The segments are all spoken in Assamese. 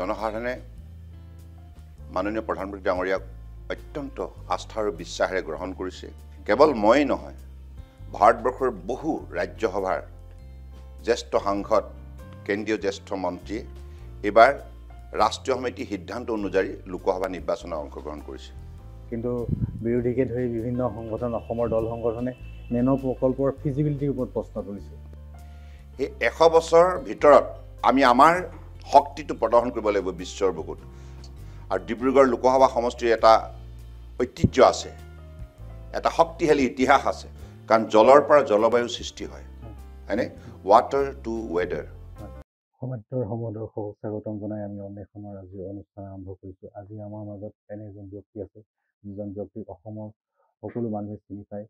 জনসাধাৰণে মাননীয় প্ৰধানমন্ত্ৰী ডাঙৰীয়াক অত্যন্ত আস্থা আৰু বিশ্বাসেৰে গ্ৰহণ কৰিছে। কেৱল মই নহয়, ভাৰতবৰ্ষৰ বহু ৰাজ্যসভাৰ জ্যেষ্ঠ সাংসদ, কেন্দ্ৰীয় জ্যেষ্ঠ মন্ত্ৰীয়ে এইবাৰ ৰাষ্ট্ৰীয় সমিতিৰ সিদ্ধান্ত অনুযায়ী লোকসভা নিৰ্বাচনত অংশগ্ৰহণ কৰিছে। কিন্তু বিৰোধীকে ধৰি বিভিন্ন সংগঠন, অসমৰ দল সংগঠনে নেনো প্ৰকল্পৰ ফিজিবিলিটিৰ ওপৰত প্ৰশ্ন তুলিছে। এই 100 বছৰৰ ভিতৰত আমি আমাৰ শক্তিটো প্ৰদৰ্শন কৰিব লাগিব বিশ্বৰ বুকুত। আৰু ডিব্ৰুগড় লোকসভা সমষ্টিৰ এটা ঐতিহ্য আছে, এটা শক্তিশালী ইতিহাস আছে, কাৰণ জলৰ পৰা জলবায়ু সৃষ্টি হয়, হয়নে? Water to weather. সমান্তৰাল সমদৰ্শকক স্বাগতম জনাই আমি অন্বেষণৰ আজি অনুষ্ঠান আৰম্ভ কৰিছোঁ। আজি আমাৰ মাজত এনে এজন ব্যক্তি আছে, যিজন ব্যক্তিক অসমৰ সকলো মানুহে চিনি পায়।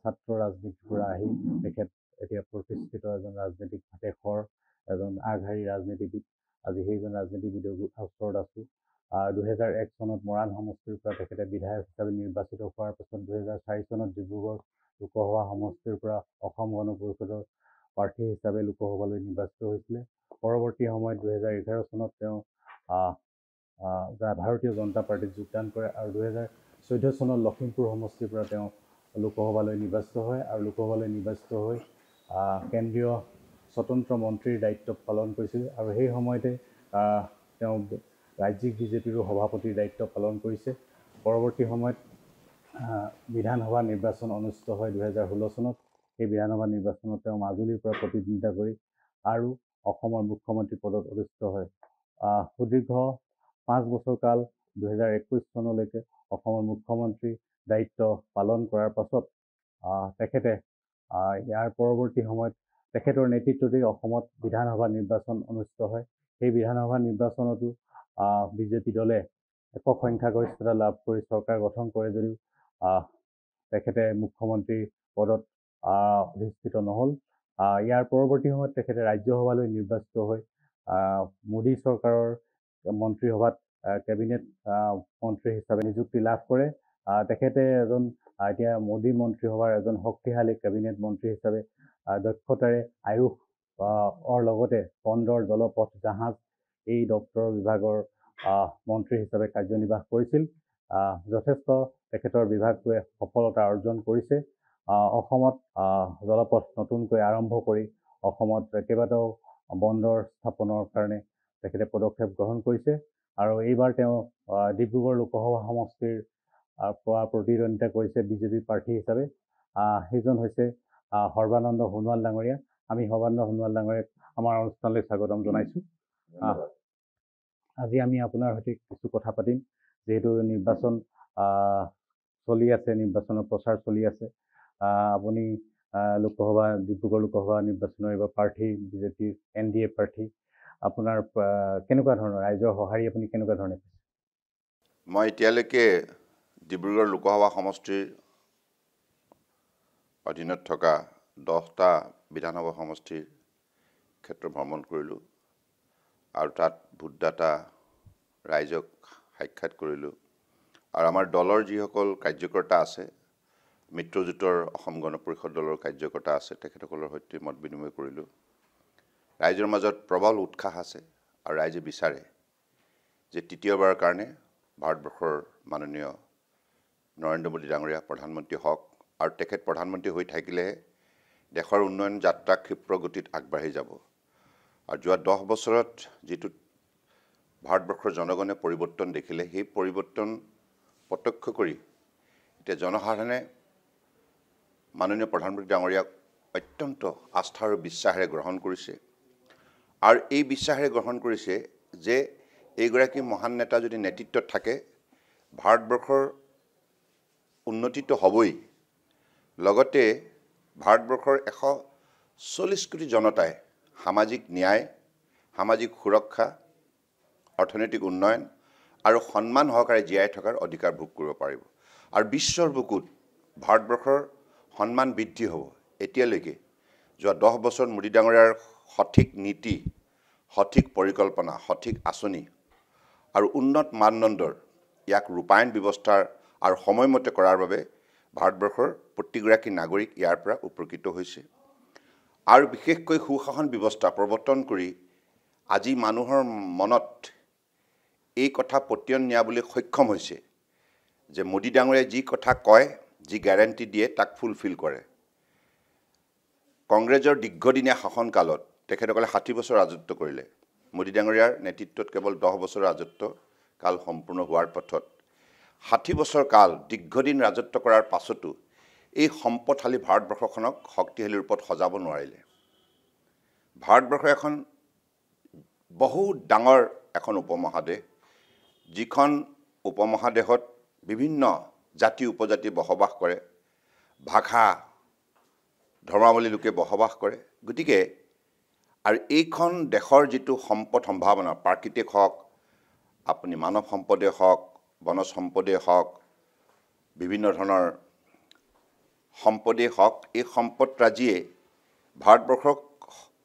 ছাত্ৰ ৰাজনীতিৰ পৰা আহি তেখেত এতিয়া প্ৰতিষ্ঠিত এজন ৰাজনীতিক, দেশৰ এজন আগশাৰীৰ ৰাজনীতিবিদ। আজি সেইজন ৰাজনীতিবিদৰ ওচৰত আছোঁ। 2001 চনত মৰাণ সমষ্টিৰ পৰা তেখেতে বিধায়ক হিচাপে নিৰ্বাচিত হোৱাৰ পাছত 2004 চনত ডিব্ৰুগড় লোকসভা সমষ্টিৰ পৰা অসম গণ পৰিষদৰ প্ৰাৰ্থী হিচাপে লোকসভালৈ নিৰ্বাচিত হৈছিলে। পৰৱৰ্তী সময়ত 2011 চনত তেওঁ ভাৰতীয় জনতা পাৰ্টীত যোগদান কৰে আৰু 2014 চনত লখিমপুৰ সমষ্টিৰ পৰা তেওঁ লোকসভালৈ নিৰ্বাচিত হয় আৰু লোকসভালৈ নিৰ্বাচিত হৈ কেন্দ্ৰীয় স্বতন্ত্ৰ মন্ত্ৰীৰ দায়িত্ব পালন কৰিছিল আৰু সেই সময়তে তেওঁ ৰাজ্যিক বিজেপিৰো সভাপতিৰ দায়িত্ব পালন কৰিছে। পৰৱৰ্তী সময়ত বিধানসভা নিৰ্বাচন অনুষ্ঠিত হয় 2016 চনত। সেই বিধানসভা নিৰ্বাচনত তেওঁ মাজুলীৰ পৰা প্ৰতিদ্বন্দ্বিতা কৰি আৰু অসমৰ মুখ্যমন্ত্ৰী পদত অধিষ্ঠিত হয়। সুদীৰ্ঘ 5 বছৰ কাল 2021 চনলৈকে অসমৰ মুখ্যমন্ত্ৰী দায়িত্ব পালন কৰাৰ পাছত তেখেতে ইয়াৰ পৰৱৰ্তী সময়ত তেখেতৰ নেতৃত্বতেই অসমত বিধানসভা নিৰ্বাচন অনুষ্ঠিত হয়। সেই বিধানসভা নিৰ্বাচনতো বিজেপি দলে একক সংখ্যাগৰিষ্ঠতা লাভ কৰি চৰকাৰ গঠন কৰে যদিও তেখেতে মুখ্যমন্ত্ৰী পদত অধিষ্ঠিত নহ'ল। ইয়াৰ পৰৱৰ্তী সময়ত তেখেতে ৰাজ্যসভালৈ নিৰ্বাচিত হৈ মোদী চৰকাৰৰ মন্ত্ৰীসভাত কেবিনেট মন্ত্ৰী হিচাপে নিযুক্তি লাভ কৰে। তেখেতে এতিয়া মোদী মন্ত্ৰীসভাৰ এজন শক্তিশালী কেবিনেট মন্ত্ৰী হিচাপে দক্ষতাৰে আয়ুষৰ লগতে বন্দৰ, জলপথ, জাহাজ এই দপ্তৰৰ বিভাগৰ মন্ত্ৰী হিচাপে কাৰ্যনিৰ্বাহ কৰিছিল। যথেষ্ট তেখেতৰ বিভাগটোৱে সফলতা অৰ্জন কৰিছে। অসমত জলপথ নতুনকৈ আৰম্ভ কৰি অসমত কেইবাটাও বন্দৰ স্থাপনৰ কাৰণে তেখেতে পদক্ষেপ গ্ৰহণ কৰিছে আৰু এইবাৰ তেওঁ ডিব্ৰুগড় লোকসভা সমষ্টিৰ পৰা প্ৰতিদ্বন্দ্বিতা কৰিছে বিজেপি প্ৰাৰ্থী হিচাপে। সেইজন হৈছে সৰ্বানন্দ সোণোৱাল ডাঙৰীয়া। আমি সৰ্বানন্দ সোণোৱাল ডাঙৰীয়াক আমাৰ অনুষ্ঠানলৈ স্বাগতম জনাইছোঁ। আজি আমি আপোনাৰ সৈতে কিছু কথা পাতিম, যিহেতু নিৰ্বাচন চলি আছে, নিৰ্বাচনৰ প্ৰচাৰ চলি আছে। আপুনি ডিব্ৰুগড় লোকসভা নিৰ্বাচনৰ এইবাৰ প্ৰাৰ্থী, বিজেপিৰ NDA প্ৰাৰ্থী। আপোনাৰ কেনেকুৱা ধৰণৰ ৰাইজৰ সঁহাৰি আপুনি কেনেকুৱা ধৰণে পাইছে? মই এতিয়ালৈকে ডিব্ৰুগড় লোকসভা সমষ্টিৰ অধীনত থকা 10টা বিধানসভা সমষ্টিৰ ক্ষেত্ৰ ভ্ৰমণ কৰিলোঁ আৰু তাত ভোটদাতা ৰাইজক সাক্ষাৎ কৰিলোঁ আৰু আমাৰ দলৰ যিসকল কাৰ্যকৰ্তা আছে, মিত্ৰজোঁটৰ অসম গণ পৰিষদ দলৰ কাৰ্যকৰ্তা আছে, তেখেতসকলৰ সৈতে মত বিনিময় কৰিলোঁ। ৰাইজৰ মাজত প্ৰবল উৎসাহ আছে আৰু ৰাইজে বিচাৰে যে তৃতীয়বাৰৰ কাৰণে ভাৰতবৰ্ষৰ মাননীয় নৰেন্দ্ৰ মোদী ডাঙৰীয়া প্ৰধানমন্ত্ৰী হওক আৰু তেখেত প্ৰধানমন্ত্ৰী হৈ থাকিলেহে দেশৰ উন্নয়ন যাত্ৰা ক্ষিপ্ৰ গতিত আগবাঢ়ি যাব। আৰু যোৱা 10 বছৰত যিটো ভাৰতবৰ্ষৰ জনগণে পৰিৱৰ্তন দেখিলে, সেই পৰিৱৰ্তন প্ৰত্যক্ষ কৰি এতিয়া জনসাধাৰণে মাননীয় প্ৰধানমন্ত্ৰী ডাঙৰীয়াক অত্যন্ত আস্থা আৰু বিশ্বাসেৰে গ্ৰহণ কৰিছে আৰু এই বিশ্বাসেৰে গ্ৰহণ কৰিছে যে এইগৰাকী মহান নেতা যদি নেতৃত্বত থাকে, ভাৰতবৰ্ষৰ উন্নতিটো হ'বই, লগতে ভাৰতবৰ্ষৰ 140 কোটি জনতাই সামাজিক ন্যায়, সামাজিক সুৰক্ষা, অৰ্থনৈতিক উন্নয়ন আৰু সন্মান সহকাৰে জীয়াই থকাৰ অধিকাৰ ভোগ কৰিব পাৰিব আৰু বিশ্বৰ বুকুত ভাৰতবৰ্ষৰ সন্মান বৃদ্ধি হ'ব। এতিয়ালৈকে যোৱা 10 বছৰত মোদী ডাঙৰীয়াৰ সঠিক নীতি, সঠিক পৰিকল্পনা, সঠিক আঁচনি আৰু উন্নত মানদণ্ডৰ ইয়াক ৰূপায়ণ ব্যৱস্থাৰ আৰু সময়মতে কৰাৰ বাবে ভাৰতবৰ্ষৰ প্ৰতিগৰাকী নাগৰিক ইয়াৰ পৰা উপকৃত হৈছে আৰু বিশেষকৈ সুশাসন ব্যৱস্থা প্ৰৱৰ্তন কৰি আজি মানুহৰ মনত এই কথা পতিয়ন নিয়াবলৈ সক্ষম হৈছে যে মোদী ডাঙৰীয়াই যি কথা কয়, যি গ্যাৰাণ্টি দিয়ে তাক ফুলফিল কৰে। কংগ্ৰেছৰ দীৰ্ঘদিনীয়া শাসনকালত তেখেতসকলে 60 বছৰ ৰাজত্ব কৰিলে। মোদী ডাঙৰীয়াৰ নেতৃত্বত কেৱল 10 বছৰ ৰাজত্ব কাল সম্পূৰ্ণ হোৱাৰ পথত 60 বছৰ কাল দীৰ্ঘদিন ৰাজত্ব কৰাৰ পাছতো এই সম্পদশালী ভাৰতবৰ্ষখনক শক্তিশালী ৰূপত সজাব নোৱাৰিলে। ভাৰতবৰ্ষ এখন বহুত ডাঙৰ এখন উপমহাদেশ, যিখন উপমহাদেশত বিভিন্ন জাতি উপজাতি বসবাস কৰে, ভাষা ধৰ্মাৱলী লোকে বসবাস কৰে। গতিকে আৰু এইখন দেশৰ যিটো সম্পদ সম্ভাৱনা, প্ৰাকৃতিক হওক, আপুনি মানৱ সম্পদে হওক, বনজ সম্পদে হওক, বিভিন্ন ধৰণৰ সম্পদে হওক, এই সম্পদৰাজিয়ে ভাৰতবৰ্ষক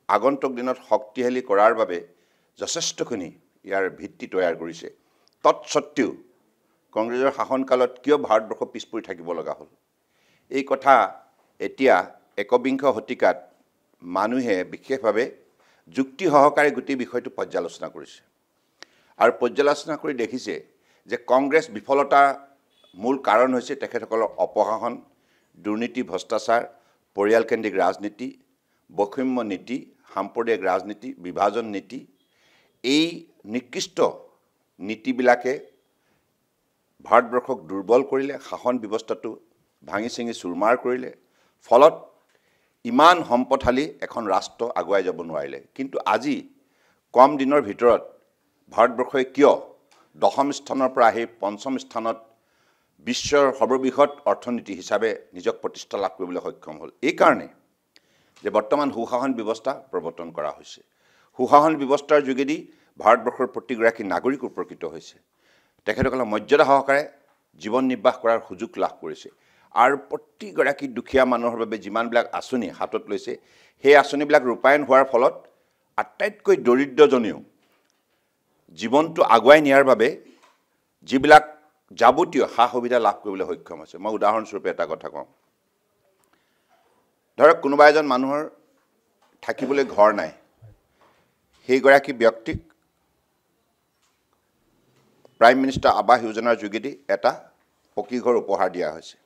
আগন্তুক দিনত শক্তিশালী কৰাৰ বাবে যথেষ্টখিনি ইয়াৰ ভিত্তি তৈয়াৰ কৰিছে। তৎসত্ত্বেও কংগ্ৰেছৰ শাসনকালত কিয় ভাৰতবৰ্ষ পিছ পৰি থাকিব লগা হ'ল? এই কথা এতিয়া একবিংশ শতিকাত মানুহে বিশেষভাৱে যুক্তি সহকাৰে গোটেই বিষয়টো পৰ্যালোচনা কৰিছে আৰু পৰ্যালোচনা কৰি দেখিছে যে কংগ্ৰেছ বিফলতাৰ মূল কাৰণ হৈছে তেখেতসকলৰ অপশাসন, দুৰ্নীতি, ভ্ৰষ্টাচাৰ, পৰিয়ালকেন্দ্ৰিক ৰাজনীতি, বৈষম্য নীতি, সাম্প্ৰদায়িক ৰাজনীতি, বিভাজন নীতি। এই নিকৃষ্ট নীতিবিলাকে ভাৰতবৰ্ষক দুৰ্বল কৰিলে, শাসন ব্যৱস্থাটো ভাঙি চিঙি চুৰমাৰ কৰিলে, ফলত ইমান সম্পদশালী এখন ৰাষ্ট্ৰ আগুৱাই যাব নোৱাৰিলে। কিন্তু আজি কম দিনৰ ভিতৰত ভাৰতবৰ্ষই কিয় 10ম স্থানৰ পৰা আহি 5ম স্থানত বিশ্বৰ সৰ্ববৃহৎ অৰ্থনীতি হিচাপে নিজক প্ৰতিষ্ঠা লাভ কৰিবলৈ সক্ষম হ'ল? এইকাৰণে যে বৰ্তমান সুশাসন ব্যৱস্থা প্ৰৱৰ্তন কৰা হৈছে। সুশাসন ব্যৱস্থাৰ যোগেদি ভাৰতবৰ্ষৰ প্ৰতিগৰাকী নাগৰিক উপকৃত হৈছে, তেখেতসকলে মৰ্যাদা সহকাৰে জীৱন নিৰ্বাহ কৰাৰ সুযোগ লাভ কৰিছে আৰু প্ৰতিগৰাকী দুখীয়া মানুহৰ বাবে যিমানবিলাক আঁচনি হাতত লৈছে, সেই আঁচনিবিলাক ৰূপায়ণ হোৱাৰ ফলত আটাইতকৈ দৰিদ্ৰজনেও জীৱনটো আগুৱাই নিয়াৰ বাবে যিবিলাক যাৱতীয় সা সুবিধা লাভ কৰিবলৈ সক্ষম হৈছে। মই উদাহৰণস্বৰূপে এটা কথা কওঁ, ধৰক কোনোবা এজন মানুহৰ থাকিবলৈ ঘৰ নাই, সেইগৰাকী ব্যক্তিক প্ৰাইম মিনিষ্টাৰ আৱাস যোজনাৰ যোগেদি এটা পকী ঘৰ উপহাৰ দিয়া হৈছে।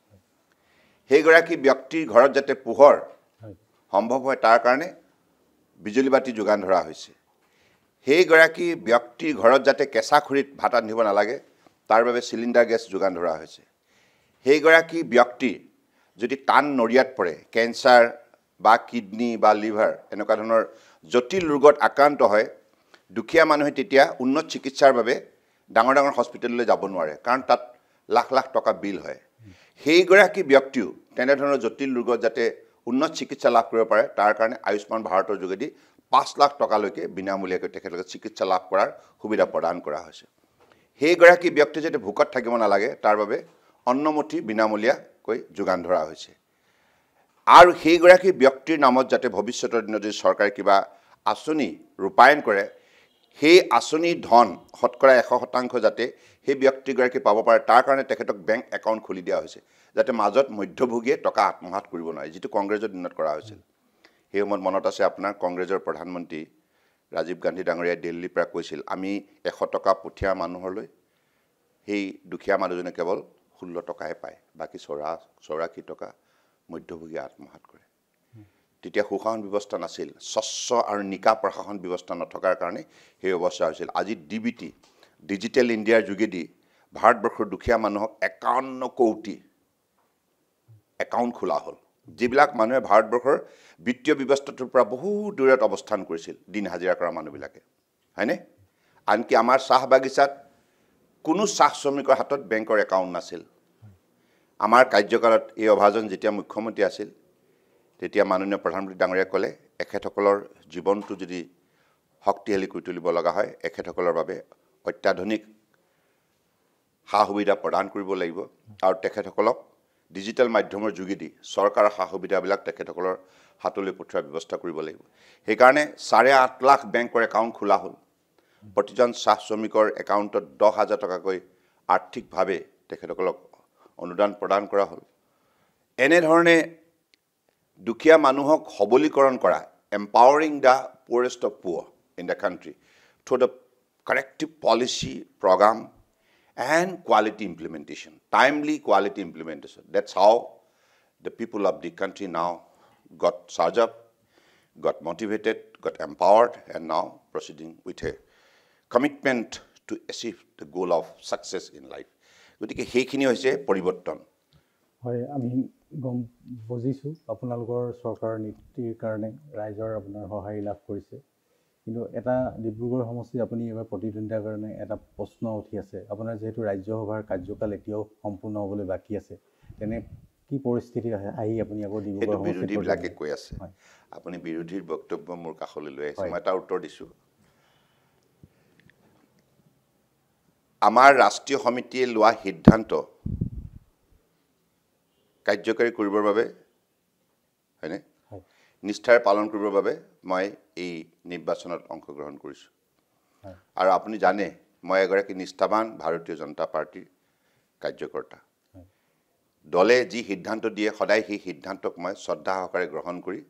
সেইগৰাকী ব্যক্তিৰ ঘৰত যাতে পোহৰ সম্ভৱ হয় তাৰ কাৰণে বিজুলী বাতি যোগান ধৰা হৈছে। সেইগৰাকী ব্যক্তিৰ ঘৰত যাতে কেঁচা খৰিত ভাত ৰান্ধিব নালাগে তাৰ বাবে চিলিণ্ডাৰ গেছ যোগান ধৰা হৈছে। সেইগৰাকী ব্যক্তিৰ যদি টান নৰিয়াত পৰে, কেঞ্চাৰ বা কিডনি বা লিভাৰ এনেকুৱা ধৰণৰ জটিল ৰোগত আক্ৰান্ত হয়, দুখীয়া মানুহে তেতিয়া উন্নত চিকিৎসাৰ বাবে ডাঙৰ ডাঙৰ হস্পিটেললৈ যাব নোৱাৰে, কাৰণ তাত লাখ লাখ টকা বিল হয়। সেইগৰাকী ব্যক্তিও তেনেধৰণৰ জটিল ৰোগত যাতে উন্নত চিকিৎসা লাভ কৰিব পাৰে তাৰ কাৰণে আয়ুষ্মান ভাৰতৰ যোগেদি 5 লাখ টকালৈকে বিনামূলীয়াকৈ তেখেতলোকে চিকিৎসা লাভ কৰাৰ সুবিধা প্ৰদান কৰা হৈছে। সেইগৰাকী ব্যক্তি যাতে ভোকত থাকিব নালাগে তাৰ বাবে অন্নমুঠি বিনামূলীয়াকৈ যোগান ধৰা হৈছে। আৰু সেইগৰাকী ব্যক্তিৰ নামত যাতে ভৱিষ্যতৰ দিনত যদি চৰকাৰে কিবা আঁচনি ৰূপায়ণ কৰে, সেই আঁচনিৰ ধন শতকৰা 100% যাতে সেই ব্যক্তিগৰাকী পাব পাৰে তাৰ কাৰণে তেখেতক বেংক একাউণ্ট খুলি দিয়া হৈছে, যাতে মাজত মধ্যভোগীয়ে টকা আত্মসাৎ কৰিব নোৱাৰে, যিটো কংগ্ৰেছৰ দিনত কৰা হৈছিল। সেই সময়ত মনত আছে আপোনাৰ কংগ্ৰেছৰ প্ৰধানমন্ত্ৰী ৰাজীৱ গান্ধী ডাঙৰীয়াই দিল্লীৰ পৰা কৈছিল, আমি 100 টকা পঠিওৱা মানুহলৈ সেই দুখীয়া মানুহজনে কেৱল 16 টকাহে পায়, বাকী 84 টকা মধ্যভোগীয়ে আত্মসাৎ কৰে। তেতিয়া সুশাসন ব্যৱস্থা নাছিল, স্বচ্ছ আৰু নিকা প্ৰশাসন ব্যৱস্থা নথকাৰ কাৰণে সেই অৱস্থা হৈছিল। আজি ডিবিটি ডিজিটেল ইণ্ডিয়াৰ যোগেদি ভাৰতবৰ্ষৰ দুখীয়া মানুহক 51 কোটি একাউণ্ট খোলা হ'ল, যিবিলাক মানুহে ভাৰতবৰ্ষৰ বিত্তীয় ব্যৱস্থাটোৰ পৰা বহু দূৰত অৱস্থান কৰিছিল, দিন হাজিৰা কৰা মানুহবিলাকে, হয়নে? আনকি আমাৰ চাহ বাগিচাত কোনো চাহ শ্ৰমিকৰ হাতত বেংকৰ একাউণ্ট নাছিল। আমাৰ কাৰ্যকালত এই অভাজন যেতিয়া মুখ্যমন্ত্ৰী আছিল তেতিয়া মাননীয় প্ৰধানমন্ত্ৰী ডাঙৰীয়াই ক'লে, এখেতসকলৰ জীৱনটো যদি শক্তিশালী কৰি তুলিব লগা হয়, এখেতসকলৰ বাবে অত্যাধুনিক সা সুবিধা প্ৰদান কৰিব লাগিব আৰু তেখেতসকলক ডিজিটেল মাধ্যমৰ যোগেদি চৰকাৰৰ সা সুবিধাবিলাক তেখেতসকলৰ হাতলৈ পঠোৱাৰ ব্যৱস্থা কৰিব লাগিব। সেইকাৰণে 8.5 লাখ বেংকৰ একাউণ্ট খোলা হ'ল। প্ৰতিজন চাহ শ্ৰমিকৰ একাউণ্টত 10,000 টকাকৈ আৰ্থিকভাৱে তেখেতসকলক অনুদান প্ৰদান কৰা হ'ল। এনেধৰণে দুখীয়া মানুহক সবলীকৰণ কৰা, এম্পাৱাৰিং দ্য পুৱেৰেষ্ট অফ পুৱাৰ in the country through the corrective policy program and quality implementation, timely quality implementation. That's how the people of the country now got charged up, got motivated, got empowered, and now proceeding with a commitment to achieve the goal of success in life. গতিকে সেইখিনি হৈছে পৰিৱৰ্তন। হয়, আমি গম বুজিছোঁ আপোনালোকৰ চৰকাৰৰ নীতিৰ কাৰণে ৰাইজৰ আপোনাৰ সঁহাৰি লাভ কৰিছে, কিন্তু এটা ডিব্ৰুগড় সমষ্টিত আপুনি এইবাৰ প্ৰতিদ্বন্দ্বিতাৰ কাৰণে এটা প্ৰশ্ন উঠি আছে। আপোনাৰ যিহেতু ৰাজ্যসভাৰ কাৰ্যকাল এতিয়াও সম্পূৰ্ণ হ'বলৈ বাকী আছে, তেনে কি পৰিস্থিতি আহি আপুনি আকৌ ডিব্ৰুগড় সমষ্টিত বিৰোধীবিলাকে কৈ আছে, আপুনি বিৰোধীৰ বক্তব্য মোৰ কাষলৈ লৈ আহিছে, মই এটা উত্তৰ দিছোঁ। আমাৰ ৰাষ্ট্ৰীয় সমিতিয়ে লোৱা সিদ্ধান্ত কাৰ্যকাৰী কৰিবৰ বাবে, হয়নে, নিষ্ঠাৰে পালন কৰিবৰ বাবে মই এই নিৰ্বাচনত অংশগ্ৰহণ কৰিছোঁ। আৰু আপুনি জানে মই এগৰাকী নিষ্ঠাবান ভাৰতীয় জনতা পাৰ্টীৰ কাৰ্যকৰ্তা। দলে যি সিদ্ধান্ত দিয়ে সদায় সেই সিদ্ধান্তক মই শ্ৰদ্ধা সহকাৰে গ্ৰহণ কৰি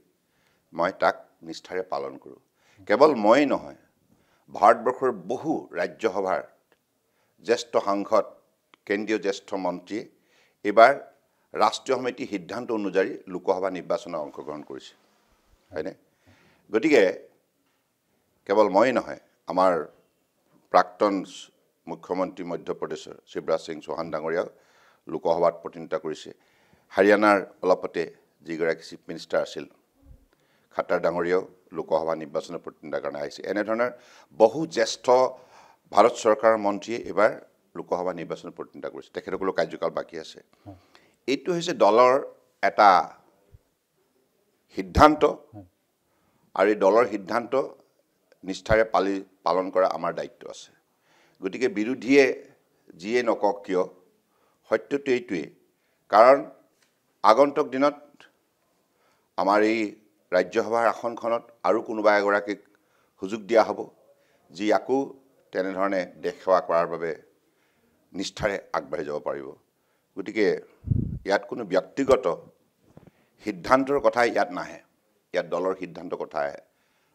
মই তাক নিষ্ঠাৰে পালন কৰোঁ। কেৱল মই নহয়, ভাৰতবৰ্ষৰ বহু ৰাজ্যসভাৰ জ্যেষ্ঠ সাংসদ, কেন্দ্ৰীয় জ্যেষ্ঠ মন্ত্ৰীয়ে এইবাৰ ৰাষ্ট্ৰীয় সমিতিৰ সিদ্ধান্ত অনুযায়ী লোকসভা নিৰ্বাচনত অংশগ্ৰহণ কৰিছে, হয়নে? গতিকে কেৱল মই নহয়, আমাৰ প্ৰাক্তন মুখ্যমন্ত্ৰী মধ্যপ্ৰদেশৰ শিৱৰাজ সিং চৌহান ডাঙৰীয়াও লোকসভাত প্ৰতিনিধিত্ব কৰিছে। হাৰিয়ানাৰ অলপতে যিগৰাকী চিফ মিনিষ্টাৰ আছিল খাট্টাৰ ডাঙৰীয়াও লোকসভা নিৰ্বাচনত প্ৰতিনিধিত্বৰ কাৰণে আহিছে। এনেধৰণৰ বহু জ্যেষ্ঠ ভাৰত চৰকাৰৰ মন্ত্ৰীয়ে এইবাৰ লোকসভা নিৰ্বাচনত প্ৰতিনিধিত্ব কৰিছে, তেখেতসকলৰ কাৰ্যকাল বাকী আছে। এইটো হৈছে দলৰ এটা সিদ্ধান্ত, আৰু এই দলৰ সিদ্ধান্ত নিষ্ঠাৰে পালন কৰা আমাৰ দায়িত্ব আছে। গতিকে বিৰোধীয়ে যিয়ে নকওক কিয়, সত্যটো এইটোৱেই, কাৰণ আগন্তুক দিনত আমাৰ এই ৰাজ্যসভাৰ আসনখনত আৰু কোনোবা এগৰাকীক সুযোগ দিয়া হ'ব, যি আকৌ তেনেধৰণে দেশ সেৱা কৰাৰ বাবে নিষ্ঠাৰে আগবাঢ়ি যাব পাৰিব। গতিকে ইয়াত কোনো ব্যক্তিগত সিদ্ধান্তৰ কথা ইয়াত নাহে, ইয়াত দলৰ সিদ্ধান্তৰ কথা আহে।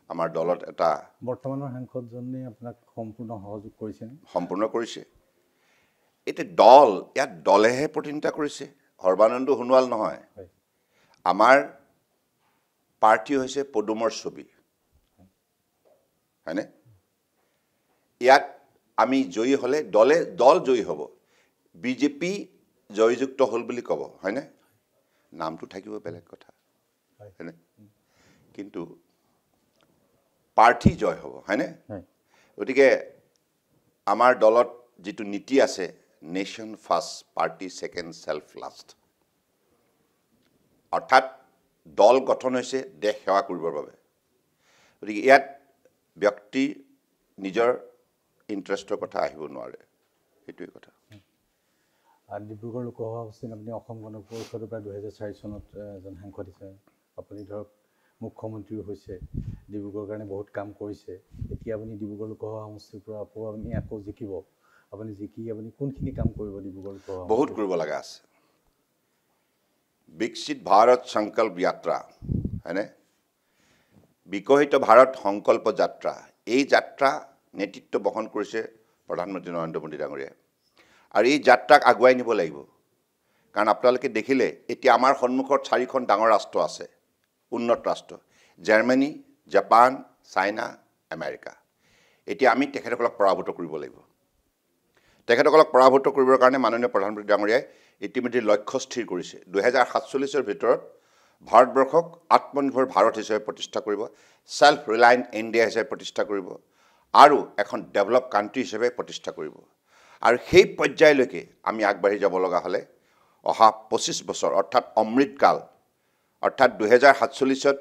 আমাৰ দলত এটা বৰ্তমানৰ সাংসদজনে আপোনাক সম্পূৰ্ণ সহযোগ কৰিছেনে? সম্পূৰ্ণ কৰিছে। এতিয়া দল, ইয়াত দলেহে প্ৰতিনিধিত্ব কৰিছে, সৰ্বানন্দ সোণোৱাল নহয়। আমাৰ পাৰ্টি হৈছে পদুমৰ ছবি, হয়নে? ইয়াত আমি জয়ী হ'লে দল জয়ী হ'ব, বিজেপি জয়যুক্ত হ'ল বুলি ক'ব, হয়নে? নামটো থাকিব বেলেগ কথা, হয়নে? কিন্তু পাৰ্টি জয় হ'ব, হয়নে? গতিকে আমাৰ দলত যিটো নীতি আছে, nation first, party second, self last, অৰ্থাৎ দল গঠন হৈছে দেশ সেৱা কৰিবৰ বাবে। গতিকে ইয়াত ব্যক্তি নিজৰ ইণ্টাৰেষ্টৰ কথা আহিব নোৱাৰে, সেইটোৱে কথা। ডিব্ৰুগড় লোকসভা সমষ্টিত আপুনি অসম গণ পৰিষদৰ পৰা 2004 চনত এজন সাংসদ হিচাপে আপুনি ধৰক মুখ্যমন্ত্ৰীও হৈছে, ডিব্ৰুগড়ৰ কাৰণে বহুত কাম কৰিছে। এতিয়া আপুনি ডিব্ৰুগড় লোকসভা সমষ্টিৰ পৰা আপুনি আকৌ জিকিব, আপুনি কোনখিনি কাম কৰিব ডিব্ৰুগড় লোকসভা? বহুত কৰিব লগা আছে। বিকশিত ভাৰত সংকল্প যাত্ৰা, হয়নে? বিকশিত ভাৰত সংকল্প যাত্ৰা, এই যাত্ৰা নেতৃত্ব বহন কৰিছে প্ৰধানমন্ত্ৰী নৰেন্দ্ৰ মোদী ডাঙৰীয়াই। আৰু এই যাত্ৰাক আগুৱাই নিব লাগিব, কাৰণ আপোনালোকে দেখিলে এতিয়া আমাৰ সন্মুখত 4খন ডাঙৰ ৰাষ্ট্ৰ আছে, উন্নত ৰাষ্ট্ৰ, জাৰ্মানী, জাপান, চাইনা, আমেৰিকা। এতিয়া আমি তেখেতসকলক পৰাভূত কৰিব লাগিব। তেখেতসকলক পৰাভূত কৰিবৰ কাৰণে মাননীয় প্ৰধানমন্ত্ৰী ডাঙৰীয়াই ইতিমধ্যে লক্ষ্য স্থিৰ কৰিছে। 2047 ভিতৰত ভাৰতবৰ্ষক আত্মনিৰ্ভৰ ভাৰত হিচাপে প্ৰতিষ্ঠা কৰিব, ছেল্ফ ৰিলায়েণ্ট ইণ্ডিয়া হিচাপে প্ৰতিষ্ঠা কৰিব, আৰু এখন ডেভেলপ কাণ্ট্ৰি হিচাপে প্ৰতিষ্ঠা কৰিব। আৰু সেই পৰ্যায়লৈকে আমি আগবাঢ়ি যাব লগা হ'লে অহা 25 বছৰ, অৰ্থাৎ অমৃতকাল, অৰ্থাৎ 2047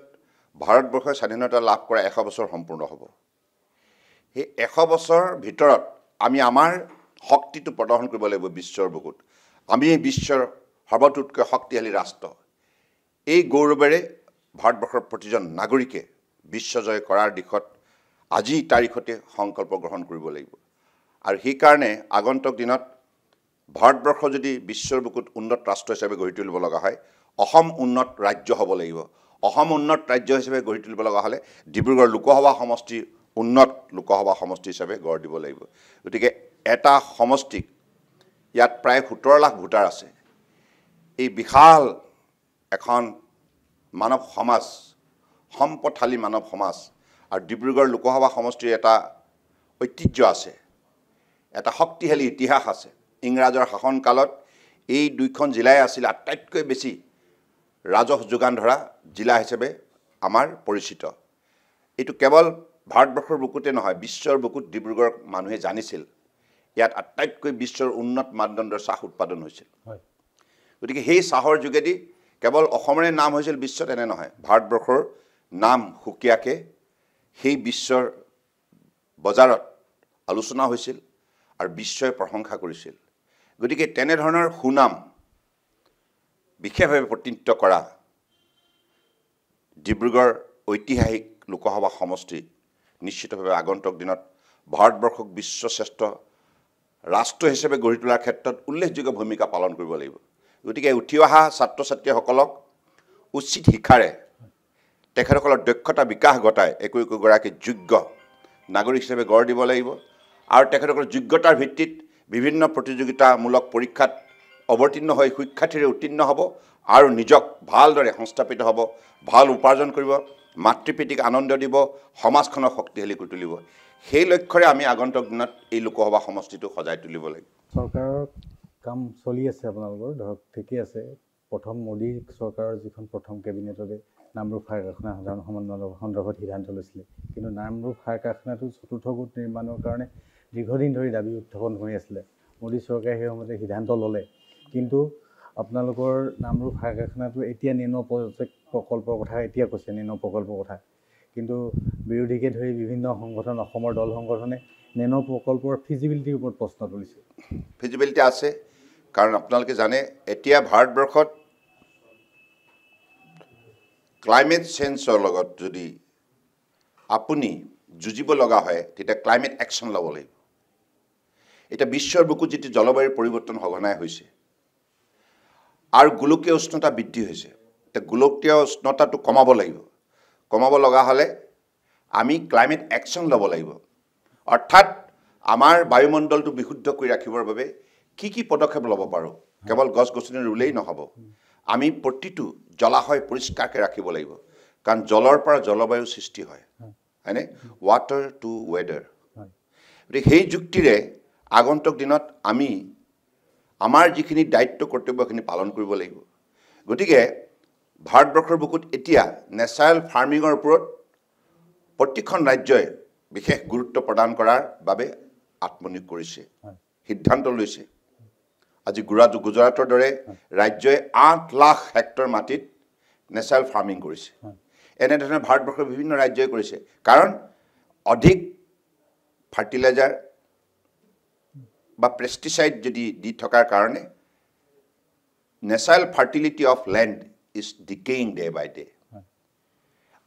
ভাৰতবৰ্ষই স্বাধীনতা লাভ কৰা 100 বছৰ সম্পূৰ্ণ হ'ব। সেই 100 বছৰৰ ভিতৰত আমি আমাৰ শক্তিটো প্ৰদৰ্শন কৰিব লাগিব বিশ্বৰ বুকুত। আমি বিশ্বৰ সৰ্বতোতকৈ শক্তিশালী ৰাষ্ট্ৰ, এই গৌৰৱেৰে ভাৰতবৰ্ষৰ প্ৰতিজন নাগৰিকে বিশ্বজয় কৰাৰ দিশত আজি তাৰিখতে সংকল্প গ্ৰহণ কৰিব লাগিব। আৰু সেইকাৰণে আগন্তুক দিনত ভাৰতবৰ্ষ যদি বিশ্বৰ বুকুত উন্নত ৰাষ্ট্ৰ হিচাপে গঢ়ি তুলিব লগা হয়, অসম উন্নত ৰাজ্য হ'ব লাগিব। অসম উন্নত ৰাজ্য হিচাপে গঢ়ি তুলিব লগা হ'লে ডিব্ৰুগড় লোকসভা সমষ্টি উন্নত লোকসভা সমষ্টি হিচাপে গঢ় দিব লাগিব গতিকে এটা সমষ্টিক ইয়াত প্ৰায় 17 লাখ ভোটাৰ আছে এই বিশাল এখন মানৱ সমাজ সম্পথালী মানৱ সমাজ আৰু ডিব্ৰুগড় লোকসভা সমষ্টিৰ এটা ঐতিহ্য আছে এটা শক্তিশালী ইতিহাস আছে ইংৰাজৰ শাসনকালত এই দুইখন জিলাই আছিল আটাইতকৈ বেছি ৰাজহ যোগান ধৰা জিলা হিচাপে আমাৰ পৰিচিত এইটো কেৱল ভাৰতবৰ্ষৰ বুকুতে নহয় বিশ্বৰ বুকুত ডিব্ৰুগড় মানুহে জানিছিল ইয়াত আটাইতকৈ বিশ্বৰ উন্নত মানদণ্ডৰ চাহ উৎপাদন হৈছিল গতিকে সেই চাহৰ যোগেদি কেৱল অসমৰে নাম হৈছিল বিশ্বত এনে নহয় ভাৰতবৰ্ষৰ নাম সুকীয়াকৈ সেই বিশ্বৰ বজাৰত আলোচনা হৈছিল আৰু বিশ্বই প্ৰশংসা কৰিছিল গতিকে তেনেধৰণৰ সুনাম বিশেষভাৱে প্ৰতিনিধিত্ব কৰা ডিব্ৰুগড় ঐতিহাসিক লোকসভা সমষ্টি নিশ্চিতভাৱে আগন্তুক দিনত ভাৰতবৰ্ষক বিশ্বশ্ৰেষ্ঠ ৰাষ্ট্ৰ হিচাপে গঢ়ি তোলাৰ ক্ষেত্ৰত উল্লেখযোগ্য ভূমিকা পালন কৰিব লাগিব গতিকে উঠি অহা ছাত্ৰ ছাত্ৰীসকলক উচিত শিক্ষাৰে তেখেতসকলৰ দক্ষতা বিকাশ ঘটাই একোগৰাকী যোগ্য নাগৰিক হিচাপে গঢ় দিব লাগিব আৰু তেখেতসকলৰ যোগ্যতাৰ ভিত্তিত বিভিন্ন প্ৰতিযোগিতামূলক পৰীক্ষাত অৱতীৰ্ণ হৈ সুখ্যাতিৰে উত্তীৰ্ণ হ'ব আৰু নিজক ভালদৰে সংস্থাপিত হ'ব ভাল উপাৰ্জন কৰিব মাতৃপিতৃক আনন্দ দিব সমাজখনক শক্তিশালী কৰি তুলিব সেই লক্ষ্যৰে আমি আগন্তুক দিনত এই লোকসভা সমষ্টিটো সজাই তুলিব লাগিব চৰকাৰৰ কাম চলি আছে আপোনালোকৰ ধৰক ঠিকেই আছে প্ৰথম মোদী চৰকাৰৰ যিখন প্ৰথম কেবিনেটতে নামৰূপ সাৰ কাৰখানা সাধাৰণ সন্দৰ্ভত সিদ্ধান্ত লৈছিলে কিন্তু নামৰূপ সাৰ কাৰখানাটো চতুৰ্থ গোট নিৰ্মাণৰ কাৰণে দীৰ্ঘদিন ধৰি দাবী উত্থাপন হৈ আছিলে মোদী চৰকাৰে সেই সময়তে সিদ্ধান্ত ল'লে কিন্তু আপোনালোকৰ নামৰূপ সাৰ কাৰখানাটো এতিয়া নেনো প্ৰকল্পৰ কথা এতিয়া কৈছে নেনো প্ৰকল্পৰ কথা কিন্তু বিৰোধীকে ধৰি বিভিন্ন সংগঠন অসমৰ দল সংগঠনে নেনো প্ৰকল্পৰ ফিজিবিলিটিৰ ওপৰত প্ৰশ্ন তুলিছে ফিজিবিলিটি আছে কাৰণ আপোনালোকে জানে এতিয়া ভাৰতবৰ্ষত ক্লাইমেট চেঞ্জৰ লগত যদি আপুনি যুঁজিব লগা হয় তেতিয়া ক্লাইমেট একশ্যন ল'ব লাগিব এটা বিশ্বৰ বুকুত যিটো জলবায়ুৰ পৰিৱৰ্তন সঘনাই হৈছে আৰু গোলকীয় উষ্ণতা বৃদ্ধি হৈছে এতিয়া গোলকীয় উষ্ণতাটো কমাব লাগিব কমাব লগা হ'লে আমি ক্লাইমেট একশ্যন ল'ব লাগিব অৰ্থাৎ আমাৰ বায়ুমণ্ডলটো বিশুদ্ধ কৰি ৰাখিবৰ বাবে কি পদক্ষেপ ল'ব পাৰোঁ কেৱল গছ গছনি ৰুলেই নহ'ব আমি প্ৰতিটো জলাশয় পৰিষ্কাৰকৈ ৰাখিব লাগিব কাৰণ জলৰ পৰা জলবায়ু সৃষ্টি হয় হয়নে ৱাটাৰ টু ৱেডাৰ গতিকে সেই যুক্তিৰে আগন্তুক দিনত আমি আমাৰ যিখিনি দায়িত্ব কৰ্তব্যখিনি পালন কৰিব লাগিব গতিকে ভাৰতবৰ্ষৰ বুকুত এতিয়া নেচাৰেল ফাৰ্মিঙৰ ওপৰত প্ৰতিখন ৰাজ্যই বিশেষ গুৰুত্ব প্ৰদান কৰাৰ বাবে আত্মনিয়োগ কৰিছে সিদ্ধান্ত লৈছে আজি গুজৰাটৰ দৰে ৰাজ্যই 8 লাখ হেক্টৰ মাটিত নেচাৰেল ফাৰ্মিং কৰিছে এনেধৰণে ভাৰতবৰ্ষৰ বিভিন্ন ৰাজ্যই কৰিছে কাৰণ অধিক ফাৰ্টিলাইজাৰ বা পেষ্টিচাইড যদি দি থকাৰ কাৰণে natural fertility of land is decaying day by day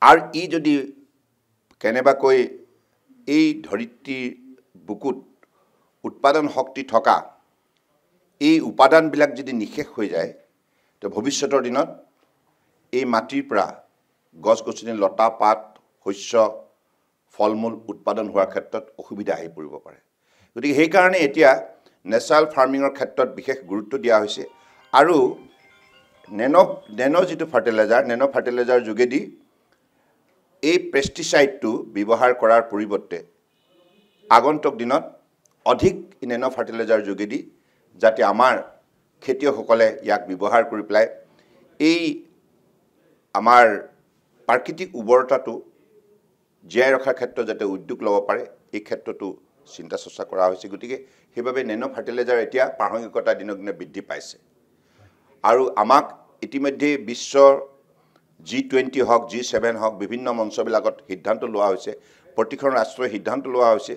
আৰু ই যদি কেনেবাকৈ এই ধৰিত্ৰীৰ বুকুত উৎপাদন শক্তি থকা এই উপাদানবিলাক যদি নিশেষ হৈ যায় তো ভৱিষ্যতৰ দিনত এই মাটিৰ পৰা গছ গছনি লতা পাত শস্য ফল মূল উৎপাদন হোৱাৰ ক্ষেত্ৰত অসুবিধা আহি পৰিব পাৰে গতিকে সেইকাৰণে এতিয়া নেচাৰেল ফাৰ্মিঙৰ ক্ষেত্ৰত বিশেষ গুৰুত্ব দিয়া হৈছে আৰু নেনো যিটো ফাৰ্টিলাইজাৰ যোগেদি এই পেষ্টিচাইডটো ব্যৱহাৰ কৰাৰ পৰিৱৰ্তে আগন্তুক দিনত অধিক নেনো ফাৰ্টিলাইজাৰ যোগেদি যাতে আমাৰ খেতিয়কসকলে ইয়াক ব্যৱহাৰ কৰি পেলাই এই আমাৰ প্ৰাকৃতিক উৰ্বৰতাটো জীয়াই ৰখাৰ ক্ষেত্ৰত যাতে উদ্যোগ ল'ব পাৰে এই ক্ষেত্ৰতো চিন্তা চৰ্চা কৰা হৈছে গতিকে সেইবাবে নেনো ফাৰ্টিলাইজাৰ এতিয়া প্ৰাসংগিকতা দিনক দিনে বৃদ্ধি পাইছে আৰু আমাক ইতিমধ্যে বিশ্বৰ G20 হওক G7 হওক বিভিন্ন মঞ্চবিলাকত সিদ্ধান্ত লোৱা হৈছে প্ৰতিখন ৰাষ্ট্ৰই সিদ্ধান্ত লোৱা হৈছে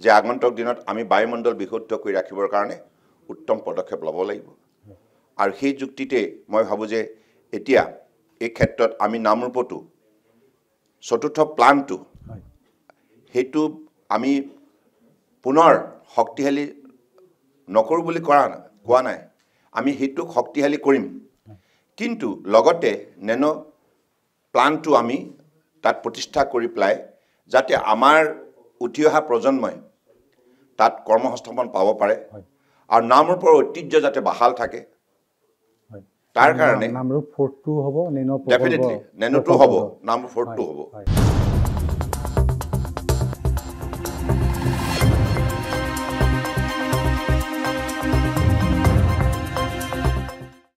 যে আগন্তুক দিনত আমি বায়ুমণ্ডল বিশুদ্ধ কৰি ৰাখিবৰ কাৰণে উত্তম পদক্ষেপ ল'ব লাগিব আৰু সেই যুক্তিতে মই ভাবোঁ যে এতিয়া এই ক্ষেত্ৰত আমি নামৰূপতো চতুৰ্থ প্লানটো সেইটো আমি পুনৰ শক্তিশালী নকৰোঁ বুলি কোৱা নাই আমি সেইটো শক্তিশালী কৰিম কিন্তু লগতে নেনো প্লানটো আমি তাত প্ৰতিষ্ঠা কৰি পেলাই যাতে আমাৰ উঠি অহা প্ৰজন্মই তাত কৰ্মসংস্থাপন পাব পাৰে আৰু নামৰূপৰ ঐতিহ্য যাতে বাহাল থাকে তাৰ কাৰণে নামৰূপ ফৰ্টটো হ'ব ডেফিনেটলি নেনোটো হ'ব নামৰূপ ফৰ্টটো হ'ব